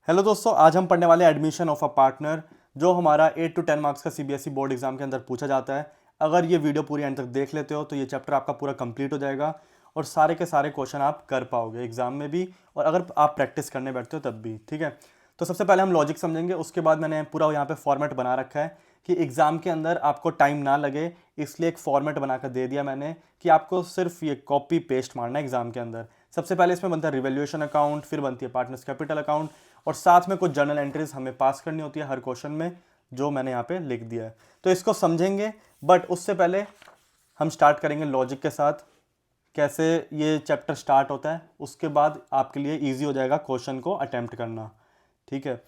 Hello दोस्तों, आज हम पढ़ने वाले एडमिशन ऑफ अ पार्टनर, जो हमारा 8 to 10 मार्क्स का सीबीएसई बोर्ड एग्जाम के अंदर पूछा जाता है। अगर ये वीडियो पूरी एंड तक देख लेते हो तो ये चैप्टर आपका पूरा कंप्लीट हो जाएगा और सारे के सारे क्वेश्चन आप कर पाओगे एग्जाम में भी, और अगर आप प्रैक्टिस करने बैठते हो तब भी। ठीक है, तो सबसे पहले हम लॉजिक समझेंगे, उसके बाद मैंने पूरा यहाँ पे फॉर्मेट बना रखा है कि एग्जाम के अंदर आपको टाइम ना लगे, इसलिए एक फॉर्मेट बनाकर दे दिया मैंने कि आपको सिर्फ ये कॉपी पेस्ट मारना है एग्जाम के अंदर। सबसे पहले इसमें बनता है रिवैल्यूएशन अकाउंट, फिर बनती है पार्टनर्स कैपिटल अकाउंट, और साथ में कुछ जर्नल एंट्रीज हमें पास करनी होती है हर क्वेश्चन में, जो मैंने यहाँ पे लिख दिया है। तो इसको समझेंगे, बट उससे पहले हम स्टार्ट करेंगे लॉजिक के साथ, कैसे ये चैप्टर स्टार्ट होता है। उसके बाद आपके लिए इजी हो जाएगा क्वेश्चन को अटेम्प्ट करना। ठीक है,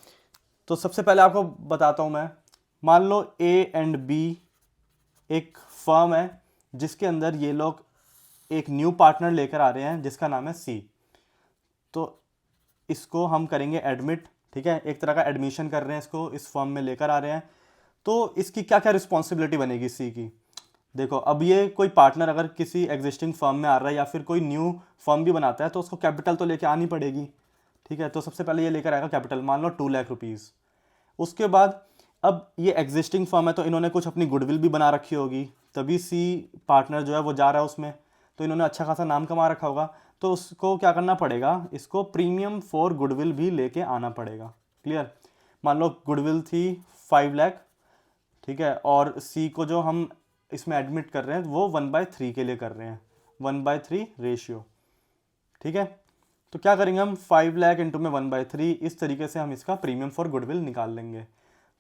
तो सबसे पहले आपको बताता हूँ मैं। मान लो ए एंड बी एक फर्म है जिसके अंदर ये लोग एक न्यू पार्टनर लेकर आ रहे हैं जिसका नाम है सी। तो इसको हम करेंगे एडमिट। ठीक है, एक तरह का एडमिशन कर रहे हैं, इसको इस फर्म में लेकर आ रहे हैं। तो इसकी क्या क्या रिस्पॉन्सिबिलिटी बनेगी सी की। देखो, अब ये कोई पार्टनर अगर किसी एग्जिस्टिंग फर्म में आ रहा है या फिर कोई न्यू फर्म भी बनाता है तो उसको कैपिटल तो लेके आनी पड़ेगी। ठीक है, तो सबसे पहले ये लेकर आएगा कैपिटल, मान लो 2 लाख रुपीज़। उसके बाद अब ये एग्जिस्टिंग फर्म है तो इन्होंने कुछ अपनी गुडविल भी बना रखी होगी, तभी सी पार्टनर जो है वो जा रहा है उसमें, तो इन्होंने अच्छा खासा नाम कमा रखा होगा। तो उसको क्या करना पड़ेगा, इसको प्रीमियम फॉर गुडविल भी लेके आना पड़ेगा। क्लियर। मान लो गुडविल थी 5 लाख। ठीक है, और सी को जो हम इसमें एडमिट कर रहे हैं वो 1/3 के लिए कर रहे हैं, 1/3 रेशियो। ठीक है, तो क्या करेंगे हम, 5 लाख इंटू में 1/3, इस तरीके से हम इसका प्रीमियम फॉर गुडविल निकाल लेंगे।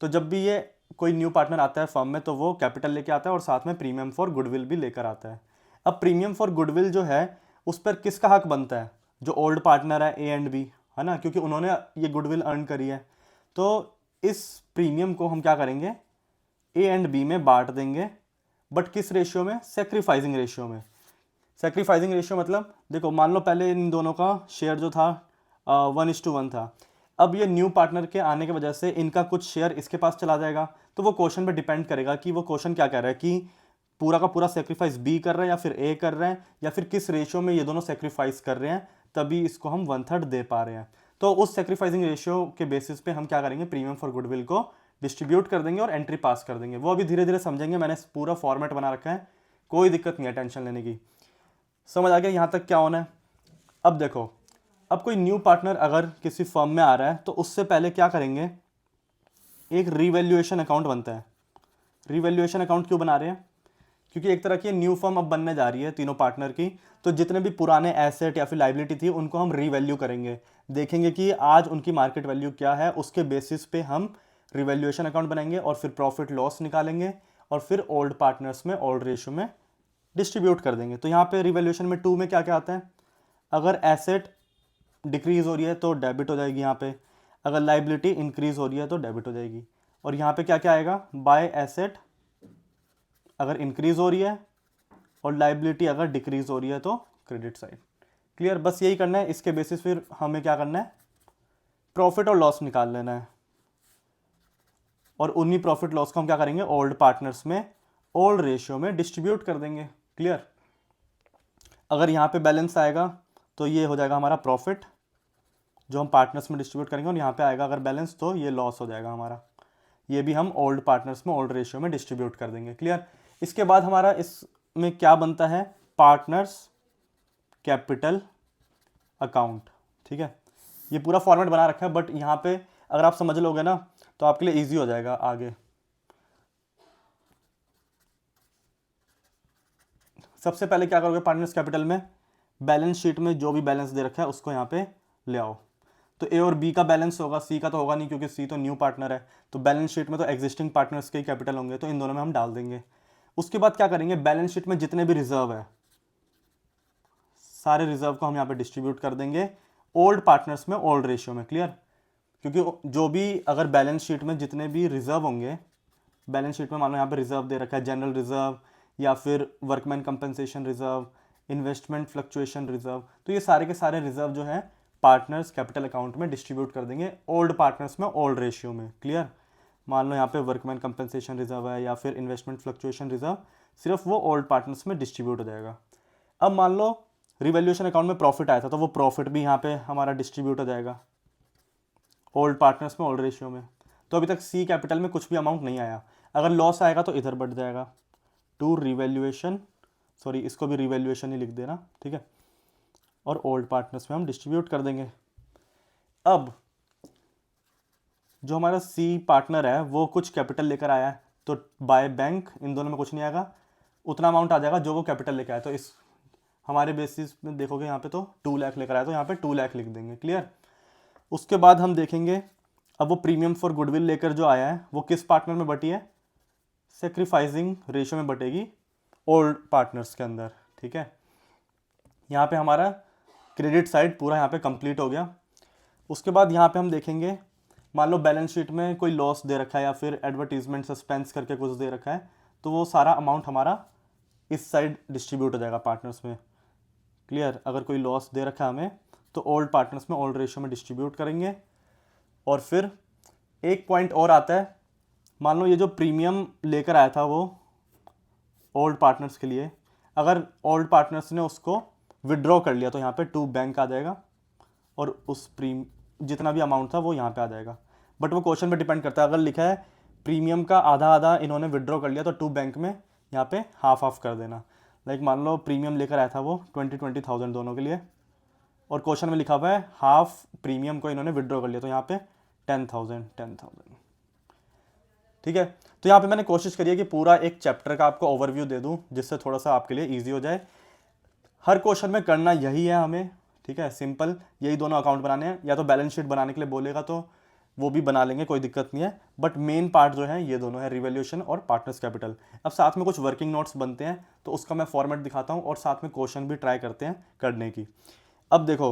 तो जब भी ये कोई न्यू पार्टनर आता है फर्म में तो वो कैपिटल लेके आता है और साथ में प्रीमियम फॉर गुडविल भी लेकर आता है। अब प्रीमियम फॉर गुडविल जो है उस पर किसका हक बनता है, जो ओल्ड पार्टनर है ए एंड बी, है ना, क्योंकि उन्होंने ये गुडविल अर्न करी है। तो इस प्रीमियम को हम क्या करेंगे, ए एंड बी में बांट देंगे, बट किस रेशियो में, सेक्रीफाइसिंग रेशियो में। सेक्रीफाइसिंग रेशियो मतलब, देखो मान लो पहले इन दोनों का शेयर जो था 1:1 था। अब ये न्यू पार्टनर के आने की वजह से इनका कुछ शेयर इसके पास चला जाएगा। तो वो क्वेश्चन पे डिपेंड करेगा कि वो क्वेश्चन क्या कह रहा है, कि पूरा का पूरा सेक्रीफाइस बी कर रहा है या फिर ए कर रहे हैं, या फिर किस रेशियो में ये दोनों सेक्रीफाइस कर रहे हैं, तभी इसको हम 1/3 दे पा रहे हैं। तो उस सेक्रीफाइसिंग रेशियो के बेसिस पे हम क्या करेंगे, प्रीमियम फॉर गुडविल को डिस्ट्रीब्यूट कर देंगे और एंट्री पास कर देंगे। वो अभी धीरे धीरे समझेंगे, मैंने पूरा फॉर्मेट बना रखा है, कोई दिक्कत नहीं है टेंशन लेने की। समझ आ गया यहाँ तक क्या होना है। अब देखो, अब कोई न्यू पार्टनर अगर किसी फर्म में आ रहा है तो उससे पहले क्या करेंगे, एक रिवैल्यूएशन अकाउंट बनता है। रिवैल्यूएशन अकाउंट क्यों बना रहे हैं, क्योंकि एक तरह की न्यू फर्म अब बनने जा रही है तीनों पार्टनर की, तो जितने भी पुराने एसेट या फिर लाइबिलिटी थी उनको हम रिवैल्यू करेंगे, देखेंगे कि आज उनकी मार्केट वैल्यू क्या है, उसके बेसिस पे हम रिवैल्यूएशन अकाउंट बनाएंगे और फिर प्रॉफिट लॉस निकालेंगे और फिर ओल्ड पार्टनर्स में ओल्ड रेशियो में डिस्ट्रीब्यूट कर देंगे। तो यहाँ पे रिवैल्यूएशन में 2 में क्या क्या आता है, अगर एसेट डिक्रीज हो रही है तो डेबिट हो जाएगी यहाँ पे, अगर लाइबिलिटी इंक्रीज हो रही है तो डेबिट हो जाएगी। और यहाँ पे क्या क्या आएगा, बाय एसेट अगर इंक्रीज हो रही है और लाइबिलिटी अगर डिक्रीज हो रही है तो क्रेडिट साइड। क्लियर, बस यही करना है। इसके बेसिस फिर हमें क्या करना है, प्रॉफिट और लॉस निकाल लेना है, और उन्हीं प्रॉफिट लॉस को हम क्या करेंगे, ओल्ड पार्टनर्स में ओल्ड रेशियो में डिस्ट्रीब्यूट कर देंगे। क्लियर। अगर यहाँ पे बैलेंस आएगा तो ये हो जाएगा हमारा प्रॉफिट जो हम पार्टनर्स में डिस्ट्रीब्यूट करेंगे, और यहाँ पे आएगा अगर बैलेंस तो ये लॉस हो जाएगा हमारा, ये भी हम ओल्ड पार्टनर्स में ओल्ड रेशियो में डिस्ट्रीब्यूट कर देंगे। क्लियर। इसके बाद हमारा इसमें क्या बनता है, पार्टनर्स कैपिटल अकाउंट। ठीक है, ये पूरा फॉर्मेट बना रखा है, बट यहाँ पे अगर आप समझ लोगे ना तो आपके लिए ईजी हो जाएगा आगे। सबसे पहले क्या करोगे, पार्टनर्स कैपिटल में बैलेंस शीट में जो भी बैलेंस दे रखा है उसको यहाँ पे ले आओ। तो ए और बी का बैलेंस होगा, सी का तो होगा नहीं क्योंकि सी तो न्यू पार्टनर है, तो बैलेंस शीट में तो एग्जिस्टिंग पार्टनर्स के ही कैपिटल होंगे, तो इन दोनों में हम डाल देंगे। उसके बाद क्या करेंगे, बैलेंस शीट में जितने भी रिजर्व है सारे रिजर्व को हम यहाँ पे डिस्ट्रीब्यूट कर देंगे ओल्ड पार्टनर्स में ओल्ड रेशियो में। क्लियर, क्योंकि जो भी अगर बैलेंस शीट में जितने भी रिजर्व होंगे, बैलेंस शीट में मान लो यहाँ पे रिजर्व दे रखा है, जनरल रिजर्व या फिर workman compensation reserve, investment fluctuation reserve, तो ये सारे के सारे रिजर्व जो है पार्टनर्स कैपिटल अकाउंट में डिस्ट्रीब्यूट कर देंगे ओल्ड पार्टनर्स में ओल्ड रेशियो में। क्लियर, मान लो यहाँ पे वर्कमैन कंपनसेशन रिजर्व है या फिर इन्वेस्टमेंट फ्लक्चुएशन रिजर्व, सिर्फ वो ओल्ड पार्टनर्स में डिस्ट्रीब्यूट हो जाएगा। अब मान लो रिवैल्यूएशन अकाउंट में प्रॉफिट आया था तो वो प्रॉफिट भी यहाँ पे हमारा डिस्ट्रीब्यूट हो जाएगा। ओल्ड पार्टनर्स में ओल्ड रेशियो में। तो अभी तक सी कैपिटल में कुछ भी अमाउंट नहीं आया, अगर लॉस आएगा तो इधर बढ़ जाएगा टू रिवैल्यूएशन, सॉरी इसको भी रिवैल्यूएशन ही लिख देना, ठीक है, और ओल्ड पार्टनर्स में हम डिस्ट्रीब्यूट कर देंगे। अब जो हमारा सी पार्टनर है वो कुछ कैपिटल लेकर आया है, तो बाय बैंक इन दोनों में कुछ नहीं आएगा, उतना अमाउंट आ जाएगा जो वो कैपिटल लेकर आया। तो इस हमारे बेसिस में देखोगे यहाँ पे तो 2 लाख लेकर आया, तो यहाँ पे 2 लाख लिख देंगे, क्लियर। उसके बाद हम देखेंगे अब वो प्रीमियम फॉर गुडविल लेकर जो आया है वो किस पार्टनर में बटी है, सेक्रीफाइसिंग रेशियो में बटेगी ओल्ड पार्टनर्स के अंदर, ठीक है। यहाँ पे हमारा क्रेडिट साइड पूरा यहाँ पे कंप्लीट हो गया। उसके बाद यहाँ पे हम देखेंगे, मान लो बैलेंस शीट में कोई लॉस दे रखा है या फिर एडवर्टीजमेंट सस्पेंस करके कुछ दे रखा है, तो वो सारा अमाउंट हमारा इस साइड डिस्ट्रीब्यूट हो जाएगा पार्टनर्स में, क्लियर। अगर कोई लॉस दे रखा है हमें तो ओल्ड पार्टनर्स में ओल्ड रेशियो में डिस्ट्रीब्यूट करेंगे। और फिर एक पॉइंट और आता है, मान लो ये जो प्रीमियम लेकर आया था वो ओल्ड पार्टनर्स के लिए, अगर ओल्ड पार्टनर्स ने उसको विड्रॉ कर लिया तो यहाँ पे टू बैंक आ जाएगा और उस जितना भी अमाउंट था वो यहाँ पे आ जाएगा। बट वो क्वेश्चन पे डिपेंड करता है, अगर लिखा है प्रीमियम का आधा आधा इन्होंने विड्रॉ कर लिया तो टू बैंक में यहाँ पे हाफ हाफ कर देना। लाइक मान लो प्रीमियम लेकर आया था वो 20,000 दोनों के लिए, और क्वेश्चन में लिखा हुआ है हाफ प्रीमियम को इन्होंने विड्रॉ कर लिया, तो यहाँ पे 10,000, ठीक है। तो यहाँ पे मैंने कोशिश करी है कि पूरा एक चैप्टर का आपको ओवरव्यू दे दूँ जिससे थोड़ा सा आपके लिए ईजी हो जाए। हर क्वेश्चन में करना यही है हमें, ठीक है, सिंपल यही दोनों अकाउंट बनाने हैं, या तो बैलेंस शीट बनाने के लिए बोलेगा तो वो भी बना लेंगे, कोई दिक्कत नहीं है, बट मेन पार्ट जो है ये दोनों है, रिवैल्यूएशन और पार्टनर्स कैपिटल। अब साथ में कुछ वर्किंग नोट्स बनते हैं तो उसका मैं फॉर्मेट दिखाता हूँ और साथ में क्वेश्चन भी ट्राई करते हैं करने की। अब देखो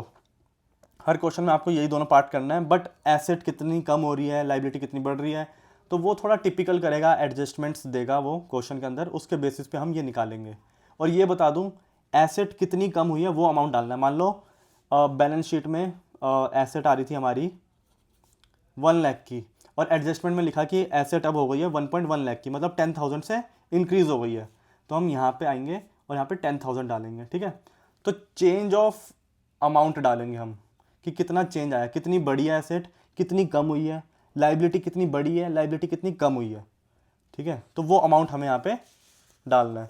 हर क्वेश्चन में आपको यही दोनों पार्ट करना है, बट एसेट कितनी कम हो रही है, लाइबिलिटी कितनी बढ़ रही है, तो वो थोड़ा टिपिकल करेगा, एडजस्टमेंट्स देगा वो क्वेश्चन के अंदर, उसके बेसिस पे हम ये निकालेंगे। और ये बता दूं एसेट कितनी कम हुई है वो अमाउंट डालना है। मान लो बैलेंस शीट में एसेट आ रही थी हमारी 1 लाख की, और एडजस्टमेंट में लिखा कि एसेट अब हो गई है 1.1 लाख की, मतलब 10,000 से इंक्रीज हो गई है, तो हम यहाँ पे आएंगे और यहाँ पे 10,000 डालेंगे, ठीक है। तो चेंज ऑफ अमाउंट डालेंगे हम कि कितना चेंज आया, कितनी बड़ी है एसेट, कितनी कम हुई है, लाइबिलिटी कितनी बड़ी है, लाइबिलिटी कितनी कम हुई है, ठीक है। तो वो अमाउंट हमें यहाँ पे डालना है।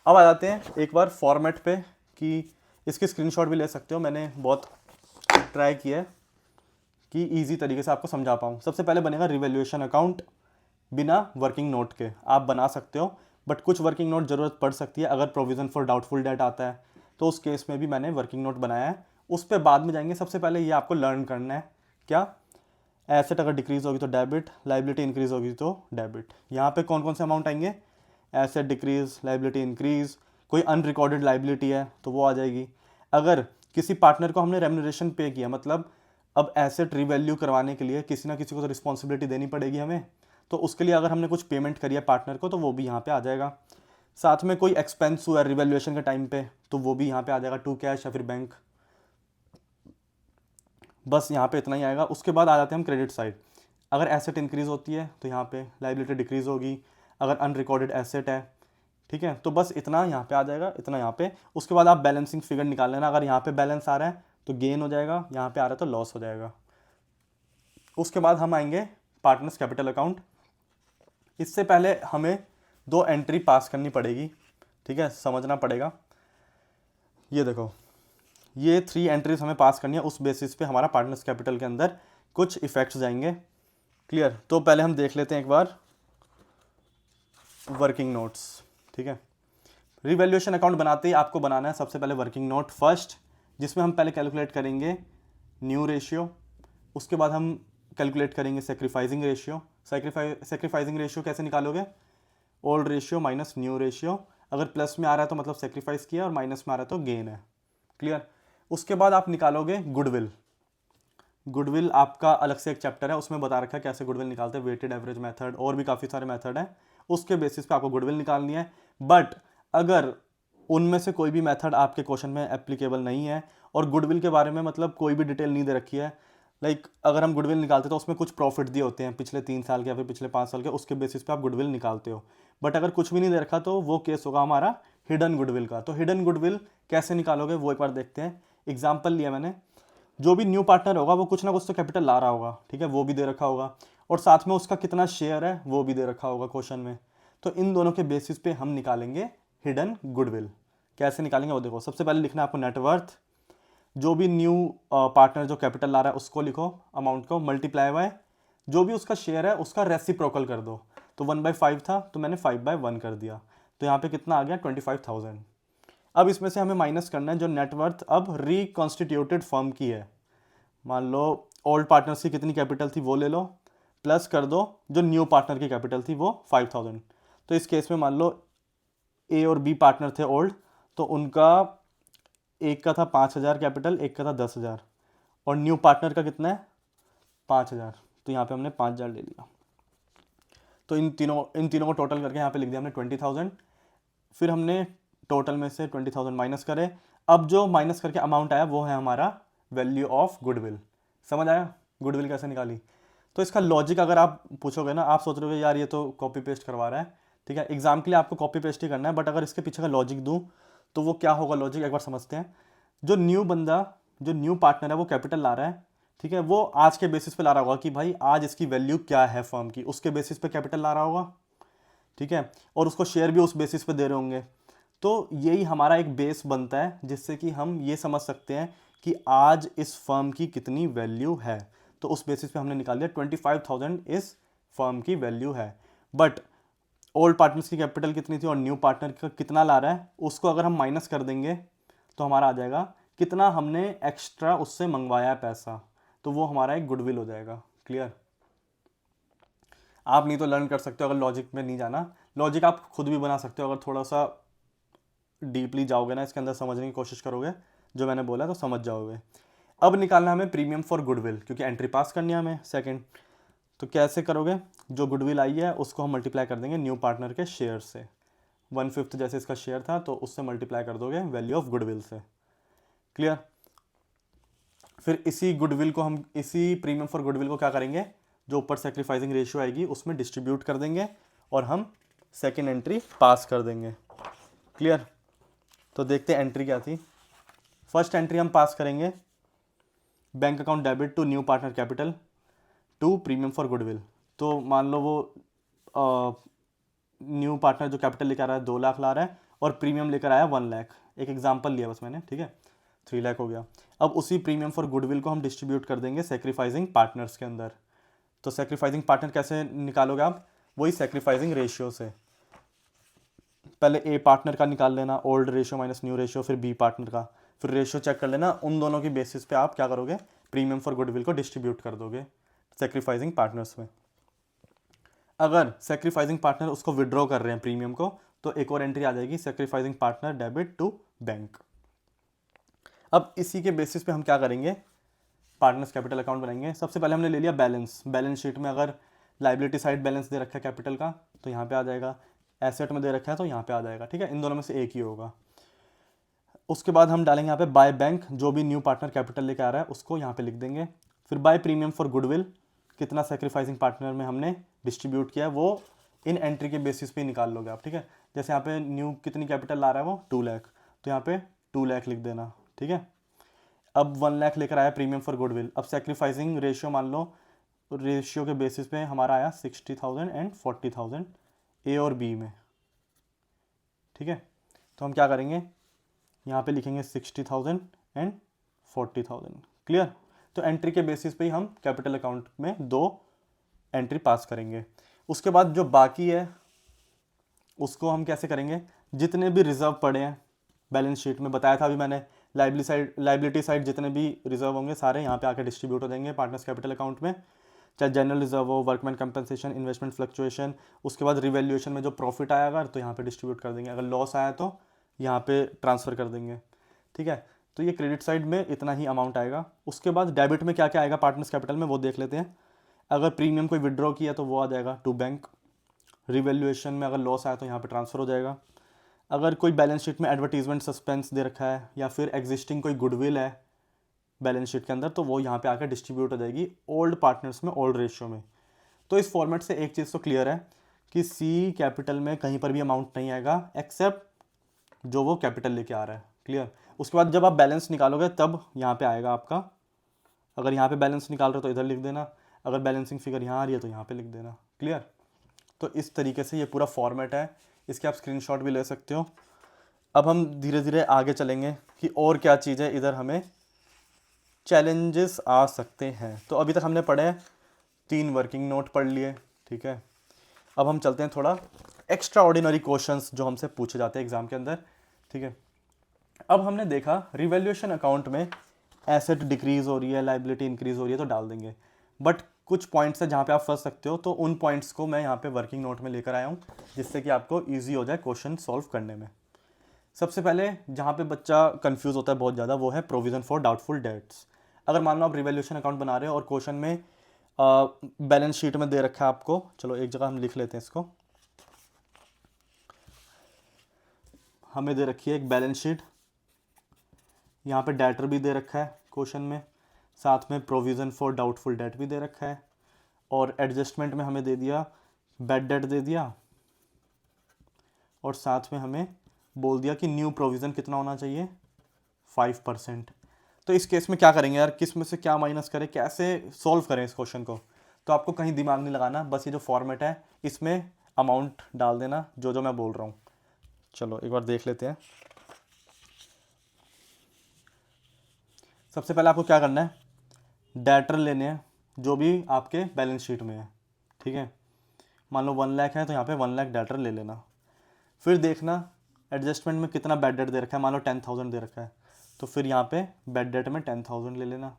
अब आ जाते हैं एक बार फॉर्मेट पे, कि इसकी स्क्रीनशॉट भी ले सकते हो, मैंने बहुत ट्राई किया है कि इजी तरीके से आपको समझा पाऊँ। सबसे पहले बनेगा रिवैल्यूएशन अकाउंट, बिना वर्किंग नोट के आप बना सकते हो, बट कुछ वर्किंग नोट ज़रूरत पड़ सकती है, अगर प्रोविज़न फॉर डाउटफुल डेट आता है तो उस केस में भी मैंने वर्किंग नोट बनाया है, उस पर बाद में जाएंगे। सबसे पहले ये आपको लर्न करना है, क्या एसेट अगर डिक्रीज होगी तो डेबिट, लाइबिलिटी इंक्रीज होगी तो डेबिट। यहाँ पे कौन कौन से अमाउंट आएंगे, एसेट डिक्रीज, लाइबिलिटी इंक्रीज, कोई अनरिकॉर्डेड लाइबिलिटी है तो वो आ जाएगी। अगर किसी पार्टनर को हमने रेम्यूनरेशन पे किया, मतलब अब एसेट रिवैल्यू करवाने के लिए किसी ना किसी को तो रिस्पॉन्सिबिलिटी देनी पड़ेगी हमें, तो उसके लिए अगर हमने कुछ पेमेंट करी है पार्टनर को तो वो भी यहाँ पे आ जाएगा। साथ में कोई एक्सपेंस हुआ है रिवैल्यूएशन के टाइम पे तो वो भी यहाँ पे आ जाएगा, टू कैश या फिर बैंक। बस यहाँ पे इतना ही आएगा। उसके बाद आ जाते हैं हम क्रेडिट साइड। अगर एसेट इंक्रीज होती है तो यहाँ पे लाइबिलिटी डिक्रीज होगी, अगर अनरिकॉर्डेड एसेट है, ठीक है, तो बस इतना यहाँ पे आ जाएगा, इतना यहाँ पे। उसके बाद आप बैलेंसिंग फिगर निकाल लेना, अगर यहाँ पे बैलेंस आ रहा है तो गेन हो जाएगा, यहाँ पे आ रहा है तो लॉस हो जाएगा। उसके बाद हम आएंगे पार्टनर्स कैपिटल अकाउंट। इससे पहले हमें 2 एंट्री पास करनी पड़ेगी, ठीक है, समझना पड़ेगा। ये देखो ये 3 एंट्रीज हमें पास करनी है, उस बेसिस पे हमारा पार्टनर्स कैपिटल के अंदर कुछ इफेक्ट्स जाएंगे, क्लियर। तो पहले हम देख लेते हैं एक बार वर्किंग नोट्स, ठीक है। रिवैल्यूएशन अकाउंट बनाते ही आपको बनाना है सबसे पहले वर्किंग नोट फर्स्ट, जिसमें हम पहले कैलकुलेट करेंगे न्यू रेशियो। उसके बाद हम कैलकुलेट करेंगे सेक्रीफाइसिंग रेशियो। सेक्रीफाइसिंग रेशियो कैसे निकालोगे, old ratio minus new ratio, अगर प्लस में आ रहा है तो मतलब सेक्रीफाइस किया और माइनस में आ रहा है तो गेन है, क्लियर। उसके बाद आप निकालोगे गुडविल। गुडविल आपका अलग से एक चैप्टर है, उसमें बता रखा है कैसे गुडविल निकालते हैं, वेटेड एवरेज मेथड और भी काफ़ी सारे मेथड हैं, उसके बेसिस पे आपको गुडविल निकालनी है। बट अगर उनमें से कोई भी मेथड आपके क्वेश्चन में एप्लीकेबल नहीं है और गुडविल के बारे में मतलब कोई भी डिटेल नहीं दे रखी है, लाइक अगर हम गुडविल निकालते हैं तो उसमें कुछ प्रॉफिट दिए होते हैं पिछले 3 साल के या फिर पिछले 5 साल के, उसके बेसिस पे आप गुडविल निकालते हो। बट अगर कुछ भी नहीं दे रखा तो वो केस होगा हमारा हिडन गुडविल का। तो हिडन गुडविल कैसे निकालोगे वो एक बार देखते हैं। एग्जाम्पल लिया मैंने, जो भी न्यू पार्टनर होगा वो कुछ ना कुछ तो कैपिटल ला रहा होगा, ठीक है, वो भी दे रखा होगा, और साथ में उसका कितना शेयर है वो भी दे रखा होगा क्वेश्चन में। तो इन दोनों के बेसिस पे हम निकालेंगे हिडन गुडविल। कैसे निकालेंगे वो देखो, सबसे पहले लिखना है आपको नेटवर्थ, जो भी न्यू पार्टनर जो कैपिटल ला रहा है उसको लिखो, अमाउंट को मल्टीप्लाई बाय जो भी उसका शेयर है उसका रेसिप्रोकल कर दो। तो 1/5 था तो मैंने 5/1 कर दिया, तो यहाँ पे कितना आ गया 25,000। अब इसमें से हमें माइनस करना है जो नेटवर्थ अब रिकॉन्स्टिट्यूटेड फर्म की है। मान लो ओल्ड पार्टनर्स की कितनी कैपिटल थी वो ले लो, प्लस कर दो जो न्यू पार्टनर की कैपिटल थी वो 5,000। तो इस केस में मान लो ए और बी पार्टनर थे ओल्ड, तो उनका एक का था 5,000 कैपिटल, एक का था 10,000, और न्यू पार्टनर का कितना है 5,000, तो यहाँ पे हमने 5,000 ले लिया। तो इन तीनों को टोटल करके यहाँ पे लिख दिया हमने 20,000। फिर हमने टोटल में से 20,000 माइनस करे, अब जो माइनस करके अमाउंट आया वो है हमारा वैल्यू ऑफ गुडविल। समझ आया गुडविल कैसे निकाली? तो इसका लॉजिक अगर आप पूछोगे ना, आप सोच रहे हो यार ये तो कॉपी पेस्ट करवा रहा है, ठीक है, एग्जाम के लिए आपको कॉपी पेस्ट ही करना है, बट अगर इसके पीछे का लॉजिक दूं तो वो क्या होगा लॉजिक एक बार समझते हैं। जो न्यू बंदा, जो न्यू पार्टनर है वो कैपिटल ला रहा है, ठीक है, वो आज के बेसिस पे ला रहा होगा कि भाई आज इसकी वैल्यू क्या है फर्म की, उसके बेसिस पे कैपिटल ला रहा होगा, ठीक है, और उसको शेयर भी उस बेसिस पे दे रहे होंगे। तो यही हमारा एक बेस बनता है जिससे कि हम ये समझ सकते हैं कि आज इस फर्म की कितनी वैल्यू है। तो उस बेसिस पे हमने निकाल लिया 25,000 इस फर्म की वैल्यू है। बट ओल्ड पार्टनर्स की कैपिटल कितनी थी और न्यू पार्टनर का कितना ला रहा है, उसको अगर हम माइनस कर देंगे तो हमारा आ जाएगा कितना हमने एक्स्ट्रा उससे मंगवाया है पैसा, तो वो हमारा एक गुडविल हो जाएगा। क्लियर? आप नहीं तो लर्न कर सकते हो अगर लॉजिक में नहीं जाना, लॉजिक आप खुद भी बना सकते हो अगर थोड़ा सा डीपली जाओगे ना, इसके अंदर समझने की कोशिश करोगे जो मैंने बोला तो समझ जाओगे। अब निकालना हमें प्रीमियम फॉर गुडविल, क्योंकि एंट्री पास करनी है हमें सेकंड। तो कैसे करोगे, जो गुडविल आई है उसको हम मल्टीप्लाई कर देंगे न्यू पार्टनर के शेयर से, 1/5 जैसे इसका शेयर था तो उससे मल्टीप्लाई कर दोगे वैल्यू ऑफ गुडविल से। क्लियर? फिर इसी गुडविल को हम, इसी प्रीमियम फॉर गुडविल को क्या करेंगे, जो ऊपर सेक्रीफाइसिंग रेशियो आएगी उसमें डिस्ट्रीब्यूट कर देंगे और हम सेकेंड एंट्री पास कर देंगे। क्लियर? तो देखते हैं एंट्री क्या थी। फर्स्ट एंट्री हम पास करेंगे bank account debit to new partner capital to premium for goodwill. तो मान लो वो न्यू पार्टनर जो कैपिटल लेकर आ रहा है 2 लाख ला रहा है और प्रीमियम लेकर आया 1 लाख, एक एग्जांपल लिया बस मैंने, ठीक है, 3 लाख हो गया। अब उसी प्रीमियम फॉर गुडविल को हम डिस्ट्रीब्यूट कर देंगे सेक्रीफाइसिंग पार्टनर्स के अंदर। तो सेक्रीफाइसिंग पार्टनर कैसे निकालोगे आप, वही सेक्रीफाइसिंग रेशियो से। पहले ए पार्टनर का निकाल लेना, old ratio minus new ratio, फिर बी पार्टनर का, फिर रेशियो चेक कर लेना, उन दोनों की बेसिस पे आप क्या करोगे, प्रीमियम फॉर गुडविल को डिस्ट्रीब्यूट कर दोगे सेक्रीफाइसिंग पार्टनर्स में। अगर सेक्रीफाइसिंग पार्टनर उसको विड्रॉ कर रहे हैं प्रीमियम को, तो एक और एंट्री आ जाएगी sacrificing partner debit to bank. अब इसी के बेसिस पे हम क्या करेंगे, पार्टनर्स कैपिटल अकाउंट बनाएंगे। सबसे पहले हमने ले लिया बैलेंस, बैलेंस शीट में अगर लाइबिलिटी साइड बैलेंस दे रखा है कैपिटल का तो यहाँ पे आ जाएगा, एसेट में दे रखा है तो यहाँ पे आ जाएगा, ठीक है, इन दोनों में से एक ही होगा। उसके बाद हम डालेंगे यहाँ पे बाय बैंक, जो भी न्यू पार्टनर कैपिटल लेके आ रहा है उसको यहाँ पे लिख देंगे। फिर बाय प्रीमियम फॉर गुडविल, कितना सेक्रीफाइसिंग पार्टनर में हमने डिस्ट्रीब्यूट किया है वो इन एंट्री के बेसिस पे निकाल लोगे आप, ठीक है। जैसे यहाँ पे न्यू कितनी कैपिटल ला रहा है वो 2 लाख, तो यहाँ पे 2 लाख लिख देना, ठीक है। अब 1 लाख लेकर आया प्रीमियम फॉर गुडविल, अब सेक्रीफाइसिंग रेशियो मान लो, रेशियो के बेसिस पे हमारा आया 60,000 एंड 40,000 ए और बी में, ठीक है। तो हम क्या करेंगे, यहाँ पे लिखेंगे 60,000 एंड 40,000। क्लियर? तो एंट्री के बेसिस पे ही हम कैपिटल अकाउंट में 2 एंट्री पास करेंगे। उसके बाद जो बाकी है उसको हम कैसे करेंगे, जितने भी रिजर्व पड़े हैं बैलेंस शीट में बताया था अभी मैंने, लाइबिलिटी साइड जितने भी रिजर्व होंगे सारे यहाँ पे आके डिस्ट्रीब्यूट हो जाएंगे पार्टनर्स कैपिटल अकाउंट में, चाहे जनरल रिजर्व हो, वर्कमैन कंपनसेशन, इन्वेस्टमेंट फ्लक्चुएशन। उसके बाद रिवैल्यूएशन में जो प्रॉफिट आया अगर तो यहाँ पे डिस्ट्रीब्यूट कर देंगे, अगर लॉस आया तो यहाँ पे ट्रांसफ़र कर देंगे, ठीक है। तो ये क्रेडिट साइड में इतना ही अमाउंट आएगा। उसके बाद डेबिट में क्या क्या आएगा पार्टनर्स कैपिटल में वो देख लेते हैं। अगर प्रीमियम कोई विड्रॉ किया तो वो आ जाएगा टू बैंक, रिवैल्यूएशन में अगर लॉस आया तो यहाँ पे ट्रांसफ़र हो जाएगा। अगर कोई बैलेंस शीट में एडवर्टीजमेंट सस्पेंस दे रखा है या फिर एग्जिस्टिंग कोई गुडविल है बैलेंस शीट के अंदर तो वो यहाँ पे आकर डिस्ट्रीब्यूट हो जाएगी ओल्ड पार्टनर्स में, ओल्ड रेशियो में। तो इस फॉर्मेट से एक चीज़ तो क्लियर है कि सी कैपिटल में कहीं पर भी अमाउंट नहीं आएगा एक्सेप्ट जो वो कैपिटल लेके आ रहा है। क्लियर? उसके बाद जब आप बैलेंस निकालोगे तब यहाँ पे आएगा आपका अगर यहाँ पे बैलेंस निकाल रहे हो तो इधर लिख देना, अगर बैलेंसिंग फिगर यहाँ आ रही है तो यहाँ पे लिख देना। क्लियर? तो इस तरीके से ये पूरा फॉर्मेट है, इसके आप स्क्रीनशॉट भी ले सकते हो। अब हम धीरे धीरे आगे चलेंगे कि और क्या चीज़ें इधर हमें चैलेंजेस आ सकते हैं। तो अभी तक हमने पढ़े 3 वर्किंग नोट पढ़ लिए, ठीक है। अब हम चलते हैं थोड़ा एक्स्ट्रा ऑर्डिनरी क्वेश्चंस जो हमसे पूछे जाते हैं एग्जाम के अंदर, ठीक है। अब हमने देखा रिवैल्यूएशन अकाउंट में एसेट डिक्रीज हो रही है, लाइबिलिटी इंक्रीज हो रही है तो डाल देंगे, बट कुछ पॉइंट्स है जहाँ पे आप फंस सकते हो, तो उन पॉइंट्स को मैं यहाँ पे वर्किंग नोट में लेकर आया हूँ जिससे कि आपको ईजी हो जाए क्वेश्चन सॉल्व करने में। सबसे पहले जहाँ पे बच्चा कंफ्यूज होता है बहुत ज़्यादा वो है प्रोविजन फॉर डाउटफुल डेट्स। अगर मान लो आप रिवैल्यूएशन अकाउंट बना रहे हो और क्वेश्चन में बैलेंस शीट में दे रखा है आपको, चलो एक जगह हम लिख लेते हैं इसको, हमें दे रखी है एक बैलेंस शीट, यहाँ पे डेटर भी दे रखा है क्वेश्चन में, साथ में प्रोविज़न फॉर डाउटफुल डेट भी दे रखा है, और एडजस्टमेंट में हमें दे दिया बैड डेट दे दिया, और साथ में हमें बोल दिया कि न्यू प्रोविज़न कितना होना चाहिए 5%। तो इस केस में क्या करेंगे यार, किस में से क्या माइनस करें, कैसे सॉल्व करें इस क्वेश्चन को। तो आपको कहीं दिमाग नहीं लगाना, बस ये जो फॉर्मेट है इसमें अमाउंट डाल देना जो जो मैं बोल रहा हूँ। चलो एक बार देख लेते हैं। सबसे पहले आपको क्या करना है, डेटर लेने हैं जो भी आपके बैलेंस शीट में है, ठीक है। मान लो 1 लाख है तो यहाँ पे 1 लाख डेटर ले लेना। फिर देखना एडजस्टमेंट में कितना बैड डेट दे रखा है, मान लो 10,000 दे रखा है, तो फिर यहाँ पे बैड डेट में 10,000 ले लेना,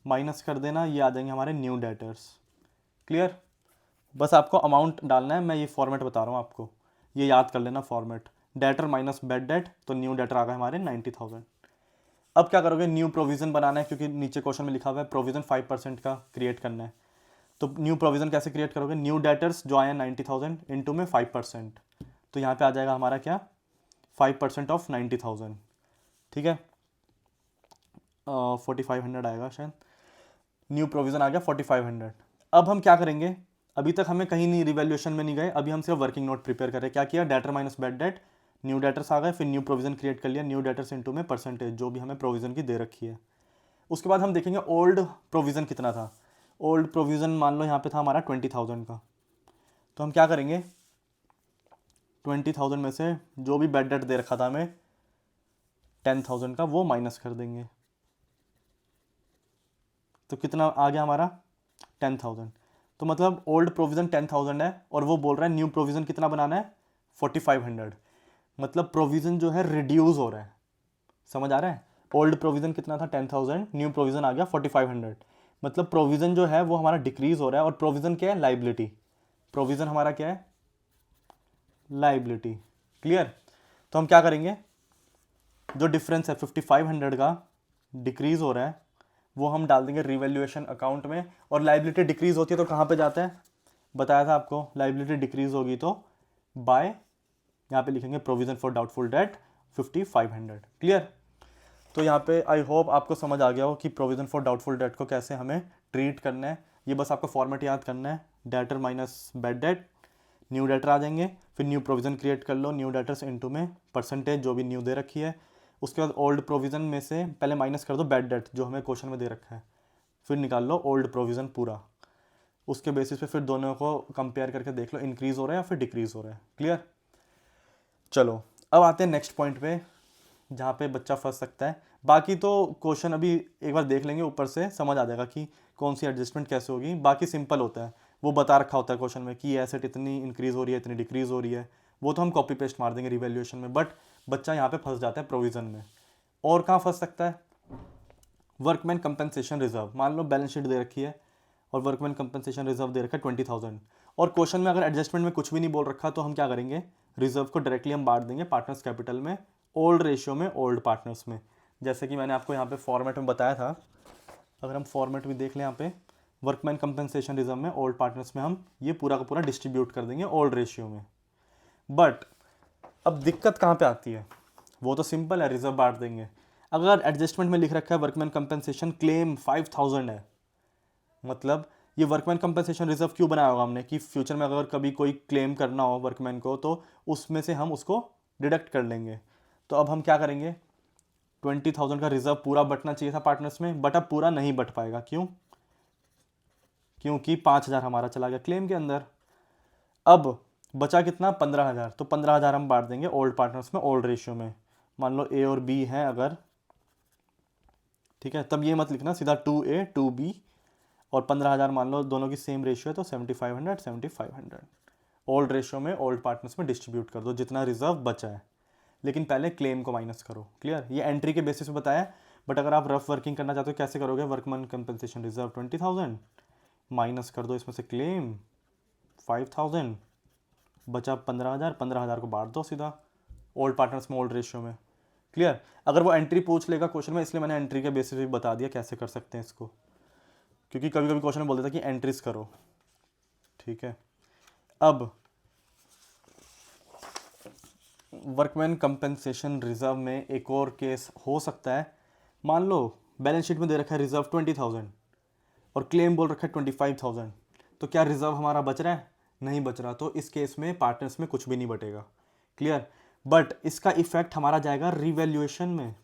माइनस कर देना, ये आ जाएंगे हमारे न्यू डेटर्स। क्लियर? बस आपको अमाउंट डालना है, मैं ये फॉर्मेट बता रहा हूँ आपको, ये याद कर लेना format, debtor minus bad date, तो न्यू डेटर आ गए हमारे 90,000। अब क्या करोगे, न्यू प्रोविज़न बनाना है क्योंकि नीचे क्वेश्चन में लिखा हुआ है प्रोविज़न 5% का क्रिएट करना है। तो न्यू प्रोविज़न कैसे क्रिएट करोगे, न्यू डेटर्स जो आए हैं 90,000 इंटू में 5%, तो यहाँ पे आ जाएगा हमारा क्या 5% ऑफ 90,000, ठीक है। 4,500 आएगा शायद, न्यू प्रोविज़न आ गया 4,500। अब हम क्या करेंगे, अभी तक हमें कहीं नहीं रिवैल्यूएशन में नहीं गए, अभी हम सिर्फ वर्किंग नोट प्रिपेयर करें। क्या किया, debtor minus bad debt, new debtors आ गए, फिर न्यू प्रोविज़न क्रिएट कर लिया, न्यू डेटर्स इंटू में परसेंटेज जो भी हमें प्रोविज़न की दे रखी है। उसके बाद हम देखेंगे ओल्ड प्रोविज़न कितना था। ओल्ड प्रोविज़न मान लो यहाँ पे था हमारा 20,000 का, तो हम क्या करेंगे 20,000 में से जो भी बैड डेट दे रखा था हमें 10,000 का वो माइनस कर देंगे, तो कितना आ गया हमारा 10,000। तो मतलब ओल्ड प्रोविज़न 10,000 है और वो बोल रहा है न्यू प्रोविज़न कितना बनाना है 4,500, मतलब प्रोविज़न जो है रिड्यूस हो रहा है। समझ आ रहा है, ओल्ड प्रोविज़न कितना था 10,000, न्यू प्रोविज़न आ गया 4,500, मतलब प्रोविज़न जो है वो हमारा डिक्रीज हो रहा है। और प्रोविज़न क्या है, लाइबिलिटी, प्रोविज़न हमारा क्या है लाइबिलिटी। क्लियर? तो हम क्या करेंगे, जो डिफरेंस है 5,500 का डिक्रीज हो रहा है वो हम डाल देंगे रिवैल्यूएशन अकाउंट में। और लाइबिलिटी डिक्रीज होती है तो कहाँ पे जाता है, बताया था आपको, लाइबिलिटी डिक्रीज होगी तो बाय, यहाँ पे लिखेंगे provision for doubtful debt 5,500। Clear? तो यहाँ पे आई होप आपको समझ आ गया हो कि प्रोविज़न फॉर डाउटफुल डेट को कैसे हमें ट्रीट करना है। ये बस आपको फॉर्मेट याद करना है, debtor minus bad debt, new debtor आ जाएंगे, फिर न्यू प्रोविज़न क्रिएट कर लो, न्यू डेटर्स इनटू में परसेंटेज जो भी न्यू दे रखी है। उसके बाद ओल्ड प्रोविज़न में से पहले माइनस कर दो बैड डेट जो हमें क्वेश्चन में दे रखा है, फिर निकाल लो ओल्ड प्रोविज़न पूरा। उसके बेसिस पे फिर दोनों को कंपेयर करके देख लो इंक्रीज़ हो रहा है या फिर डिक्रीज़ हो रहा है। क्लियर? चलो अब आते हैं नेक्स्ट पॉइंट पे जहाँ पे बच्चा फंस सकता है। बाकी तो क्वेश्चन अभी एक बार देख लेंगे, ऊपर से समझ आ जाएगा कि कौन सी एडजस्टमेंट कैसे होगी। बाकी सिंपल होता है, वो बता रखा होता है क्वेश्चन में कि एसेट इतनी इंक्रीज़ हो रही है, इतनी डिक्रीज़ हो रही है, वो तो हम कॉपी पेस्ट मार देंगे रिवैल्यूएशन में। बट बच्चा यहाँ पे फंस जाता है प्रोविज़न में। और कहाँ फंस सकता है, वर्कमैन कंपनसेशन रिजर्व। मान लो बैलेंस शीट दे रखी है और वर्कमैन कंपनसेशन रिजर्व दे रखा है 20,000, और क्वेश्चन में अगर एडजस्टमेंट में कुछ भी नहीं बोल रखा तो हम क्या करेंगे, रिजर्व को डायरेक्टली हम बांट देंगे पार्टनर्स कैपिटल में, ओल्ड रेशियो में ओल्ड पार्टनर्स में, जैसे कि मैंने आपको यहाँ पे फॉर्मेट में बताया था। अगर हम फॉर्मेट भी देख लें यहाँ पे, वर्कमैन कंपनसेशन रिजर्व में ओल्ड पार्टनर्स में हम ये पूरा का पूरा डिस्ट्रीब्यूट कर देंगे ओल्ड रेशियो में। बट अब दिक्कत कहाँ पे आती है, वो तो सिंपल है, रिजर्व बांट देंगे। अगर एडजस्टमेंट में लिख रखा है वर्कमैन कंपनसेशन क्लेम 5,000 है, मतलब ये वर्कमैन कंपनसेशन रिजर्व क्यों बनाया होगा हमने कि फ्यूचर में अगर कभी कोई क्लेम करना हो वर्कमैन को तो उसमें से हम उसको डिडक्ट कर लेंगे। तो अब हम क्या करेंगे, 20,000 का रिजर्व पूरा बटना चाहिए था पार्टनर्स में, बट अब पूरा नहीं बट पाएगा। क्यों? क्योंकि 5,000 हमारा चला गया क्लेम के अंदर। अब बचा कितना? 15,000। तो 15,000 हम बांट देंगे ओल्ड पार्टनर्स में ओल्ड रेशियो में। मान लो ए और बी है अगर, ठीक है, तब ये मत लिखना, सीधा 2A 2B और 15,000 मान लो दोनों की सेम रेशियो है तो 7,500 7,500 ओल्ड रेशियो में ओल्ड पार्टनर्स में डिस्ट्रीब्यूट कर दो जितना रिजर्व बचा है। लेकिन पहले क्लेम को माइनस करो। क्लियर? ये एंट्री के बेसिस पे बताया, बट अगर आप रफ वर्किंग करना चाहते हो कैसे करोगे? वर्कमैन कंपनसेशन रिजर्व 20,000 माइनस कर दो इसमें से क्लेम 5,000, बचा 15,000। 15,000 को बांट दो सीधा ओल्ड पार्टनर्स में ओल्ड रेशियो में। क्लियर? अगर वो एंट्री पूछ लेगा क्वेश्चन में, इसलिए मैंने एंट्री के बेसिस पे बता दिया कैसे कर सकते हैं इसको, क्योंकि कभी कभी क्वेश्चन में बोल देता कि एंट्रीज करो। ठीक है, अब वर्कमैन कंपनसेशन रिजर्व में एक और केस हो सकता है। मान लो बैलेंस शीट में दे रखा है रिजर्व 20,000 और क्लेम बोल रखा है 25,000, तो क्या रिजर्व हमारा बच रहा है? नहीं बच रहा। तो इस केस में पार्टनर्स में कुछ भी नहीं बचेगा। क्लियर? बट इसका इफेक्ट हमारा जाएगा रिवैल्यूएशन में।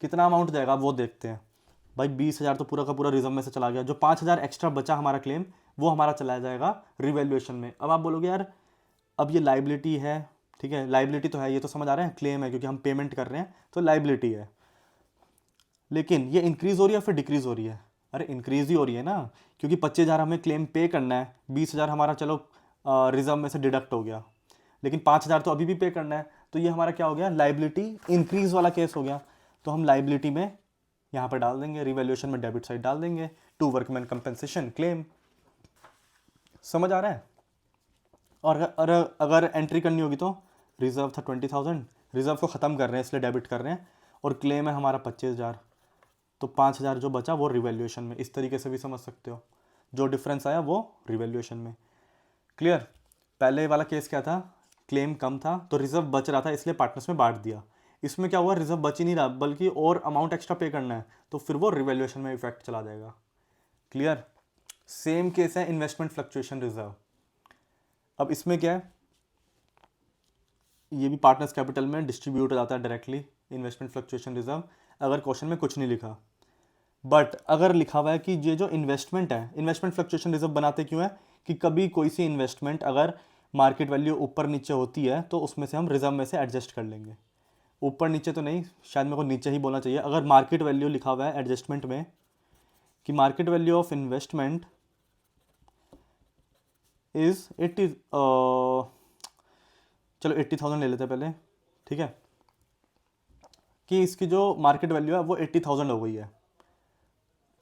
कितना अमाउंट जाएगा वो देखते हैं। भाई 20,000 तो पूरा का पूरा रिजर्व में से चला गया, जो 5,000 एक्स्ट्रा बचा हमारा क्लेम वो हमारा चला जाएगा रिवैल्यूएशन में। अब आप बोलोगे यार अब ये लाइबिलिटी है, ठीक है, लाइबिलिटी तो है, ये तो समझ आ रहा है, क्लेम है क्योंकि हम पेमेंट कर रहे हैं तो लाइबिलिटी है, लेकिन ये इंक्रीज हो रही है फिर डिक्रीज हो रही है? अरे इंक्रीज ही हो रही है ना, क्योंकि 25,000 हमें क्लेम पे करना है, 20,000 हमारा चलो रिजर्व में से डिडक्ट हो गया, लेकिन 5,000 तो अभी भी पे करना है, तो ये हमारा क्या हो गया? लाइबिलिटी इंक्रीज वाला केस हो गया। तो हम लाइबिलिटी में यहाँ पर डाल देंगे, रिवैल्यूएशन में डेबिट साइड डाल देंगे, टू वर्कमैन कंपनसेशन क्लेम। समझ आ रहा है? और अगर एंट्री करनी होगी तो रिजर्व था 20,000, रिजर्व को ख़त्म कर रहे हैं इसलिए डेबिट कर रहे हैं, और क्लेम है हमारा 25,000, तो 5,000 जो बचा वो रिवैल्यूएशन में। इस तरीके से भी समझ सकते हो, जो डिफरेंस आया वो रिवैल्यूएशन में। क्लियर? पहले वाला केस क्या था? क्लेम कम था तो रिजर्व बच रहा था इसलिए पार्टनर्स में बांट दिया। इसमें क्या हुआ? रिजर्व बच ही नहीं रहा बल्कि और अमाउंट एक्स्ट्रा पे करना है, तो फिर वो रिवैल्यूएशन में इफेक्ट चला जाएगा। क्लियर? सेम केस है इन्वेस्टमेंट फ्लक्चुएशन रिजर्व। अब इसमें क्या है, ये भी पार्टनर्स कैपिटल में डिस्ट्रीब्यूट हो जाता है डायरेक्टली इन्वेस्टमेंट फ्लक्चुएशन रिजर्व, अगर क्वेश्चन में कुछ नहीं लिखा। बट अगर लिखा हुआ है कि ये जो इन्वेस्टमेंट है, इन्वेस्टमेंट फ्लक्चुएशन रिजर्व बनाते क्यों है कि कभी कोई सी इन्वेस्टमेंट अगर मार्केट वैल्यू ऊपर नीचे होती है तो उसमें से हम रिजर्व में से एडजस्ट कर लेंगे। ऊपर नीचे तो नहीं, शायद मेरे को नीचे ही बोलना चाहिए। अगर मार्केट वैल्यू लिखा हुआ है एडजस्टमेंट में कि market value of investment is 80, चलो 80,000 ले लेते हैं पहले, ठीक है, कि इसकी जो मार्केट वैल्यू है वो 80,000 हो गई है,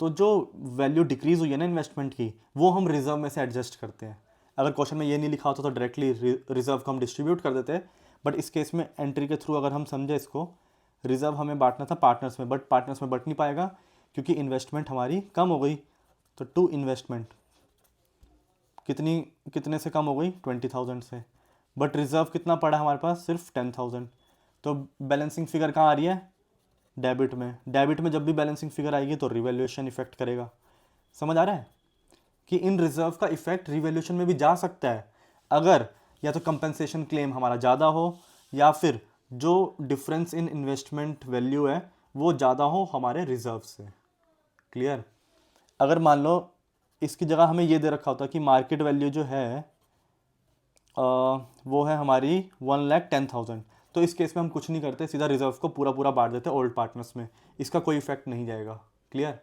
तो जो वैल्यू डिक्रीज हुई है ना इन्वेस्टमेंट की, वो हम रिजर्व में से एडजस्ट करते हैं। अगर क्वेश्चन में ये नहीं लिखा होता तो डायरेक्टली रिजर्व को हम डिस्ट्रीब्यूट कर देते, बट इस केस में एंट्री के थ्रू अगर हम समझे इसको, रिजर्व हमें बांटना था पार्टनर्स में, बट पार्टनर्स में बट नहीं पाएगा क्योंकि इन्वेस्टमेंट हमारी कम हो गई। तो टू इन्वेस्टमेंट कितने से कम हो गई? 20,000 से, बट रिजर्व कितना पड़ा हमारे पास? सिर्फ 10,000। तो बैलेंसिंग फिगर कहाँ आ रही है? डेबिट में। डेबिट में जब भी बैलेंसिंग फिगर आएगी तो रिवैल्यूएशन इफेक्ट करेगा। समझ आ रहा है कि इन रिजर्व का इफेक्ट रिवैल्यूएशन में भी जा सकता है, अगर या तो कंपनसेशन क्लेम हमारा ज़्यादा हो या फिर जो डिफरेंस इन इन्वेस्टमेंट वैल्यू है वो ज़्यादा हो हमारे रिजर्व से। क्लियर? अगर मान लो इसकी जगह हमें ये दे रखा होता कि मार्केट वैल्यू जो है वो है हमारी 1,10,000, तो इस केस में हम कुछ नहीं करते, सीधा रिजर्व को पूरा पूरा बांट देते ओल्ड पार्टनर्स में, इसका कोई इफेक्ट नहीं जाएगा। क्लियर?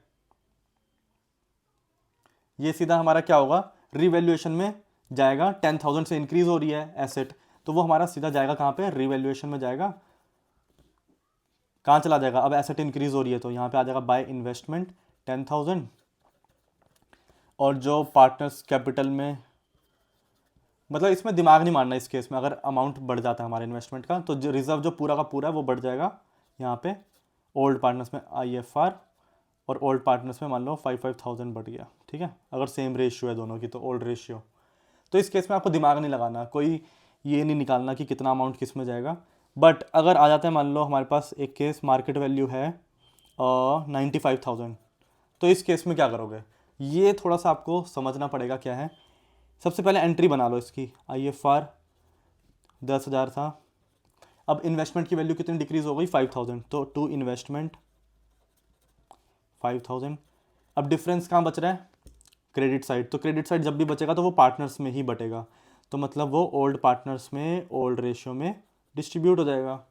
ये सीधा हमारा क्या होगा? रिवैल्यूएशन में जाएगा। 10,000 से इंक्रीज हो रही है एसेट, तो वो हमारा सीधा जाएगा कहाँ पे? रिवैल्यूएशन में जाएगा। कहाँ चला जाएगा? अब एसेट इंक्रीज हो रही है तो यहाँ पे आ जाएगा बाय इन्वेस्टमेंट 10,000, और जो पार्टनर्स कैपिटल में, मतलब इसमें दिमाग नहीं मारना इस केस में, अगर अमाउंट बढ़ जाता है हमारे इन्वेस्टमेंट का तो जो रिजर्व जो पूरा का पूरा है वो बढ़ जाएगा यहाँ पे ओल्ड पार्टनर्स में IFR, और ओल्ड पार्टनर्स में मान लो 5,000 बढ़ गया। ठीक है, अगर सेम रेशियो है दोनों की तो ओल्ड रेशियो, तो इस केस में आपको दिमाग नहीं लगाना, कोई ये नहीं निकालना कि कितना अमाउंट किस में जाएगा। बट अगर आ जाता है, मान लो हमारे पास एक केस मार्केट वैल्यू है 95,000, तो इस केस में क्या करोगे? ये थोड़ा सा आपको समझना पड़ेगा क्या है। सबसे पहले एंट्री बना लो इसकी, IFR 10,000 था, अब इन्वेस्टमेंट की वैल्यू कितनी डिक्रीज हो गई, 5000, तो टू इन्वेस्टमेंट 5000। अब डिफरेंस कहाँ बच रहा है, क्रेडिट साइड, तो क्रेडिट साइड जब भी बचेगा तो वो पार्टनर्स में ही बटेगा, तो मतलब वो ओल्ड पार्टनर्स में ओल्ड रेशियो में डिस्ट्रीब्यूट हो जाएगा।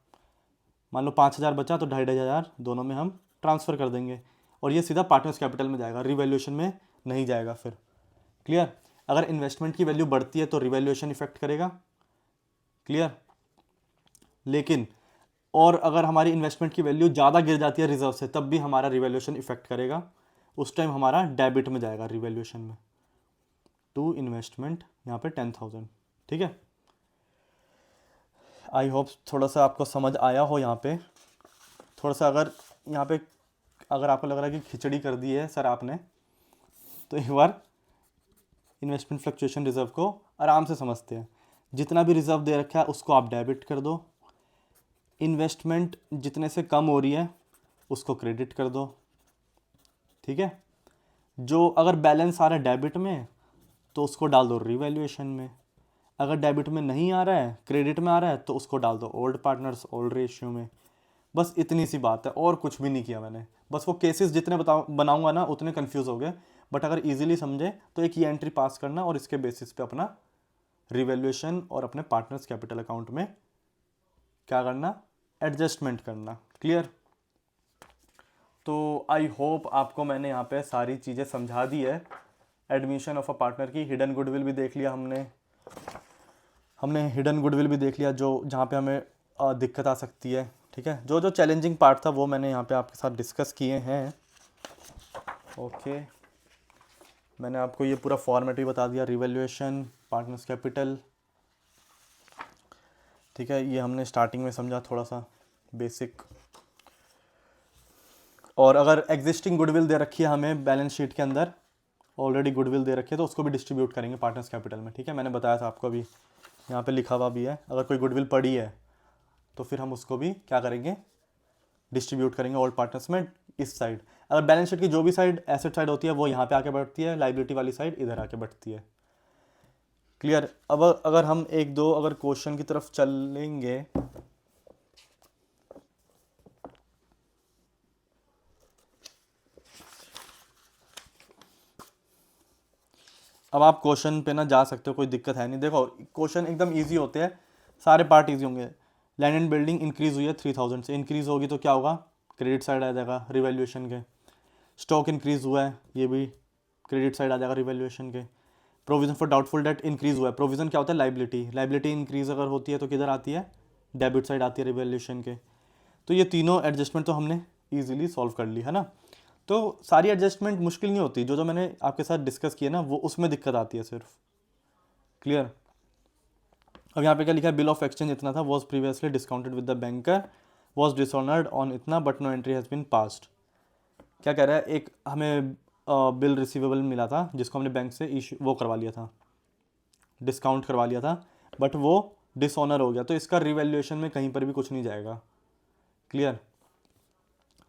मान लो 5000 बचा तो 2500 दोनों में हम ट्रांसफ़र कर देंगे और ये सीधा पार्टनर्स कैपिटल में जाएगा, रिवैल्यूएशन में नहीं जाएगा फिर। क्लियर। अगर इन्वेस्टमेंट की वैल्यू बढ़ती है तो रिवैल्यूएशन इफेक्ट करेगा, क्लियर। लेकिन और अगर हमारी इन्वेस्टमेंट की वैल्यू ज़्यादा गिर जाती है रिजर्व से, तब भी हमारा रिवैल्यूएशन इफेक्ट करेगा, उस टाइम हमारा डेबिट में जाएगा रिवैल्यूएशन में। टू इन्वेस्टमेंट यहाँ पे 10,000, ठीक है। आई होप थोड़ा सा आपको समझ आया हो यहाँ पे। थोड़ा सा अगर यहाँ पे अगर आपको लग रहा है कि खिचड़ी कर दी है सर आपने, तो एक बार इन्वेस्टमेंट फ्लक्चुएशन रिजर्व को आराम से समझते हैं। जितना भी रिजर्व दे रखा है उसको आप डेबिट कर दो, इन्वेस्टमेंट जितने से कम हो रही है उसको क्रेडिट कर दो, ठीक है। जो अगर बैलेंस आ रहा है डेबिट में तो उसको डाल दो रिवैल्यूएशन में, अगर डेबिट में नहीं आ रहा है क्रेडिट में आ रहा है तो उसको डाल दो ओल्ड पार्टनर्स ओल्ड रेशियो में। बस इतनी सी बात है और कुछ भी नहीं किया मैंने। बस वो केसेस जितने बनाऊंगा ना उतने कंफ्यूज हो गए, बट अगर इजीली समझे तो एक ये एंट्री पास करना और इसके बेसिस पे अपना रिवैल्यूएशन और अपने पार्टनर्स कैपिटल अकाउंट में क्या करना, एडजस्टमेंट करना। क्लियर। तो आई होप आपको मैंने यहाँ पे सारी चीज़ें समझा दी है। एडमिशन ऑफ अ पार्टनर की हिडन गुडविल भी देख लिया हमने हिडन गुडविल भी देख लिया, जो जहाँ पे हमें दिक्कत आ सकती है, ठीक है। जो जो चैलेंजिंग पार्ट था वो मैंने यहाँ पे आपके साथ डिस्कस किए हैं। ओके, मैंने आपको ये पूरा फॉर्मेट भी बता दिया, रिवैल्यूएशन, पार्टनर्स कैपिटल, ठीक है। ये हमने स्टार्टिंग में समझा थोड़ा सा बेसिक। और अगर एग्जिस्टिंग गुडविल दे रखी है हमें बैलेंस शीट के अंदर, ऑलरेडी गुडविल दे रखी है, तो उसको भी डिस्ट्रीब्यूट करेंगे पार्टनर्स कैपिटल में, ठीक है। मैंने बताया था आपको, अभी यहाँ पे लिखा हुआ भी है। अगर कोई गुडविल पड़ी है तो फिर हम उसको भी क्या करेंगे, डिस्ट्रीब्यूट करेंगे ओल्ड पार्टनर्स में इस साइड। अगर बैलेंस शीट की जो भी साइड एसेट साइड होती है वो यहाँ पे आके बैठती है, लाइबिलिटी वाली साइड इधर आके बैठती है। क्लियर। अब अगर हम एक दो अगर क्वेश्चन की तरफ चलेंगे, अब आप क्वेश्चन पे ना जा सकते हो, कोई दिक्कत है नहीं। देखो क्वेश्चन एकदम इजी होते हैं, सारे पार्ट इजी होंगे। लैंड एंड बिल्डिंग इंक्रीज हुई है 3000 से, इंक्रीज होगी तो क्या होगा, क्रेडिट साइड आ जाएगा रिवैल्यूएशन के। स्टॉक इंक्रीज हुआ है, ये भी क्रेडिट साइड आ जाएगा रिवैल्यूएशन के। Provision for doubtful debt increase हुआ है, प्रोविजन क्या होता है, लाइबिलिटी, लाइबिलिटी इंक्रीज अगर होती है तो किधर आती है, डेबिट साइड आती है रिवैल्यूएशन के। तो ये तीनों एडजस्टमेंट तो हमने ईजिली सॉल्व कर ली है ना। तो सारी एडजस्टमेंट मुश्किल नहीं होती, जो जो मैंने आपके साथ डिस्कस किया ना वो उसमें दिक्कत आती है सिर्फ। क्लियर। अब यहाँ पे क्या लिखा है, बिल ऑफ एक्सचेंज इतना था, was previously discounted with the banker, was dishonoured on इतना but no entry has been passed. क्या कह रहा है, एक हमें बिल रिसीवेबल मिला था जिसको हमने बैंक से इशू वो करवा लिया था, डिस्काउंट करवा लिया था, बट वो डिसऑनर हो गया, तो इसका रिवैल्यूएशन में कहीं पर भी कुछ नहीं जाएगा। क्लियर।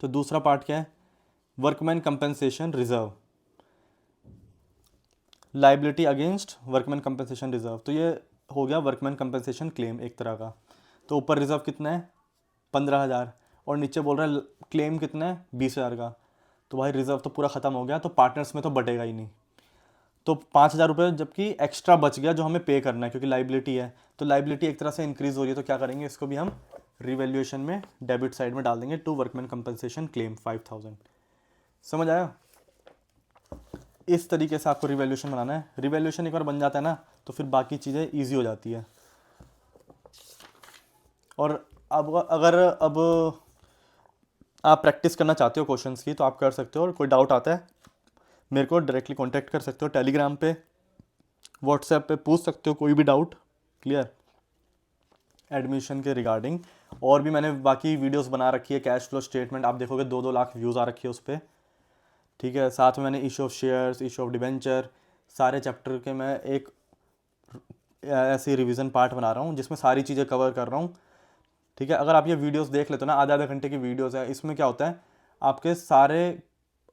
तो दूसरा पार्ट क्या है, workman compensation reserve, liability against workman compensation reserve. तो ये हो गया वर्कमैन कंपेंसेशन क्लेम एक तरह का। तो ऊपर रिजर्व कितना है 15,000 और नीचे बोल रहा है क्लेम कितना है 20,000 का। तो भाई रिजर्व तो पूरा ख़त्म हो गया, तो पार्टनर्स में तो बटेगा ही नहीं। तो 5,000 रुपये जबकि एक्स्ट्रा बच गया जो हमें पे करना है, क्योंकि लाइबिलिटी है, तो लाइबिलिटी एक तरह से इंक्रीज हो रही है, तो क्या करेंगे, इसको भी हम रिवैल्यूएशन में डेबिट साइड में डाल देंगे, टू वर्कमैन कंपनसेशन क्लेम 5,000। समझ आया। इस तरीके से आपको रिवैल्यूएशन बनाना है। रिवैल्यूएशन एक बार बन जाता है ना तो फिर बाकी चीज़ें ईजी हो जाती है। और अब आप प्रैक्टिस करना चाहते हो क्वेश्चंस की तो आप कर सकते हो, और कोई डाउट आता है मेरे को डायरेक्टली कांटेक्ट कर सकते हो, टेलीग्राम पे व्हाट्सएप पे पूछ सकते हो कोई भी डाउट। क्लियर। एडमिशन के रिगार्डिंग और भी मैंने बाकी वीडियोस बना रखी है, कैश फ्लो स्टेटमेंट आप देखोगे 2-2 लाख व्यूज़ आ रखी है उस पर, ठीक है। साथ में मैंने issue of shares, issue of debenture, सारे चैप्टर के मैं एक ऐसे रिवीजन पार्ट बना रहा हूँ जिसमें सारी चीज़ें कवर कर रहा हूँ, ठीक है। अगर आप ये वीडियोस देख लेते हो ना, आधे आधे घंटे की वीडियोस है, इसमें क्या होता है आपके सारे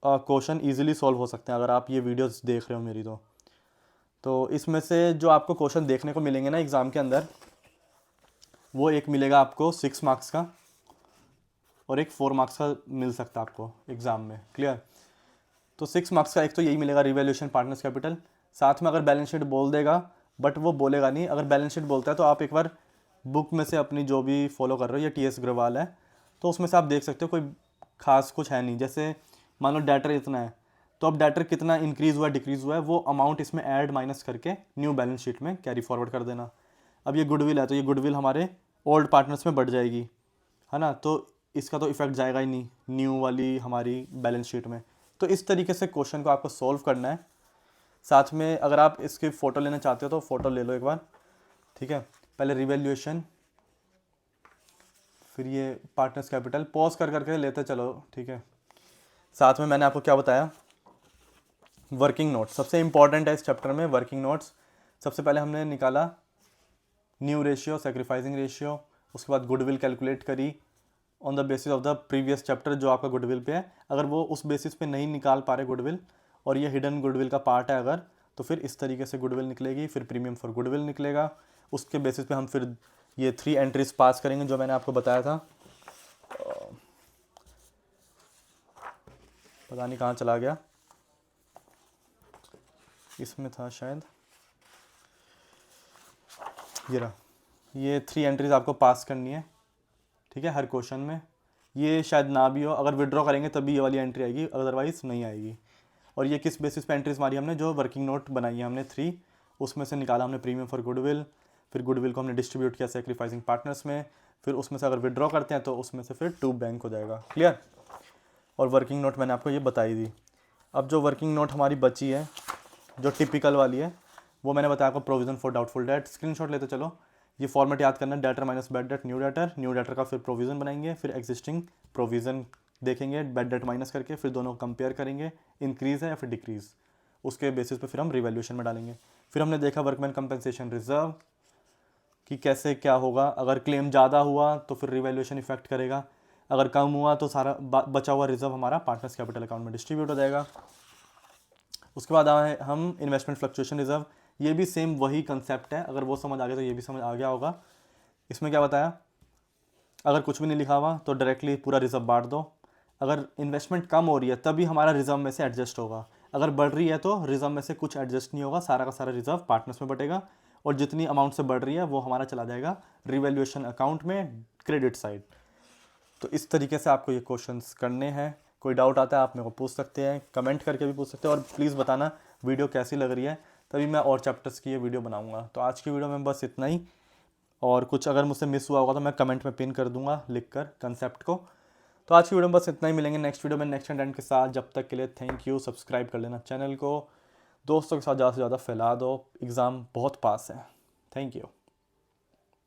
क्वेश्चन इजीली सॉल्व हो सकते हैं अगर आप ये वीडियोस देख रहे हो मेरी। तो इसमें से जो आपको क्वेश्चन देखने को मिलेंगे ना एग्ज़ाम के अंदर, वो एक मिलेगा आपको 6 मार्क्स का और एक 4 मार्क्स का मिल सकता है आपको एग्ज़ाम में। क्लियर? तो 6 मार्क्स का एक तो यही मिलेगा रिवैल्यूएशन पार्टनर्स कैपिटल। साथ में अगर बैलेंस शीट बोल देगा, बट वो बोलेगा नहीं, अगर बैलेंस शीट बोलता है तो आप एक बार बुक में से अपनी जो भी फॉलो कर रहे हो, ये टी एस अग्रवाल है तो उसमें से आप देख सकते हो कोई खास कुछ है नहीं। जैसे मान लो डेटर इतना है, तो अब डेटर कितना इंक्रीज़ हुआ डिक्रीज़ हुआ है वो अमाउंट इसमें ऐड माइनस करके न्यू बैलेंस शीट में कैरी फॉरवर्ड कर देना। अब ये गुडविल है तो ये गुडविल हमारे ओल्ड पार्टनर्स में बढ़ जाएगी, है ना, तो इसका तो इफेक्ट जाएगा ही नहीं न्यू वाली हमारी बैलेंस शीट में। तो इस तरीके से क्वेश्चन को आपको सॉल्व करना है। साथ में अगर आप इसकी फ़ोटो लेना चाहते हो तो फ़ोटो ले लो एक बार, ठीक है। पहले रिवैल्यूएशन, फिर ये पार्टनर्स कैपिटल, पॉज कर करके लेते चलो, ठीक है। साथ में मैंने आपको क्या बताया, वर्किंग नोट्स सबसे इंपॉर्टेंट है इस चैप्टर में। वर्किंग नोट्स सबसे पहले हमने निकाला न्यू रेशियो, सेक्रीफाइसिंग रेशियो, उसके बाद गुडविल कैलकुलेट करी on the basis of the previous chapter जो आपका गुडविल पे है। अगर वो उस बेसिस पे नहीं निकाल पा रहे गुडविल और ये हिडन गुडविल का पार्ट है अगर, तो फिर इस तरीके से गुडविल निकलेगी, फिर प्रीमियम फॉर गुडविल निकलेगा। उसके बेसिस पे हम फिर ये 3 एंट्रीज पास करेंगे जो मैंने आपको बताया था। पता नहीं कहाँ चला गया, इसमें था शायद, ये रहा। ये 3 एंट्रीज आपको पास करनी है, ठीक है, हर क्वेश्चन में। ये शायद ना भी हो, अगर विड्रॉ करेंगे तभी ये वाली एंट्री आएगी, अदरवाइज नहीं आएगी। और ये किस बेसिस पे एंट्रीज मारी हमने, जो वर्किंग नोट बनाई है हमने 3, उसमें से निकाला हमने प्रीमियम फॉर गुडविल, फिर गुडविल को हमने डिस्ट्रीब्यूट किया सेक्रीफाइसिंग पार्टनर्स में, फिर उसमें से अगर विड्रॉ करते हैं तो उसमें से फिर टू बैंक हो जाएगा। क्लियर? और वर्किंग नोट मैंने आपको ये बताई दी। अब जो वर्किंग नोट हमारी बची है जो टिपिकल वाली है, वो मैंने बताया आपको provision for doubtful debt. Screenshot लेते चलो, ये फॉर्मेट याद करना है, debtor minus bad debt, new debtor का फिर प्रोविज़न बनाएंगे, फिर एग्जिस्टिंग प्रोविज़न देखेंगे बैड डेट माइनस करके, फिर दोनों कंपेयर करेंगे, इंक्रीज़ है या फिर डिक्रीज़, उसके बेसिस पे फिर हम रिवैल्यूएशन में डालेंगे। फिर हमने देखा वर्कमैन कंपनसेशन रिजर्व कि कैसे क्या होगा, अगर क्लेम ज़्यादा हुआ तो फिर रिवैल्यूएशन इफेक्ट करेगा, अगर कम हुआ तो सारा बचा हुआ रिजर्व हमारा पार्टनर्स कैपिटल अकाउंट में डिस्ट्रीब्यूट हो जाएगा। उसके बाद आए हम इन्वेस्टमेंट फ्लक्चुएशन रिजर्व, ये भी सेम वही कंसेप्ट है, अगर वो समझ आ गया तो ये भी समझ आ गया होगा। इसमें क्या बताया, अगर कुछ भी नहीं लिखा हुआ तो डायरेक्टली पूरा रिजर्व बांट दो, अगर इन्वेस्टमेंट कम हो रही है तभी हमारा रिजर्व में से एडजस्ट होगा, अगर बढ़ रही है तो रिजर्व में से कुछ एडजस्ट नहीं होगा, सारा का सारा रिजर्व पार्टनर्स में बटेगा, और जितनी अमाउंट से बढ़ रही है वो हमारा चला जाएगा रिवैल्यूएशन अकाउंट में क्रेडिट साइड। तो इस तरीके से आपको ये क्वेश्चंस करने हैं। कोई डाउट आता है आप मेरे को पूछ सकते हैं, कमेंट करके भी पूछ सकते हैं, और प्लीज़ बताना वीडियो कैसी लग रही है, तभी मैं और चैप्टर्स की ये वीडियो बनाऊंगा। तो आज की वीडियो में बस इतना ही, और कुछ अगर मुझसे मिस हुआ होगा तो मैं कमेंट में पिन कर दूंगा लिख कर कंसेप्ट को। तो आज की वीडियो में बस इतना ही, मिलेंगे नेक्स्ट वीडियो में नेक्स्ट कंटेंट के साथ। जब तक के लिए थैंक यू, सब्सक्राइब कर लेना चैनल को, दोस्तों के साथ ज़्यादा से ज़्यादा फैला दो, एग्ज़ाम बहुत पास है। Thank you.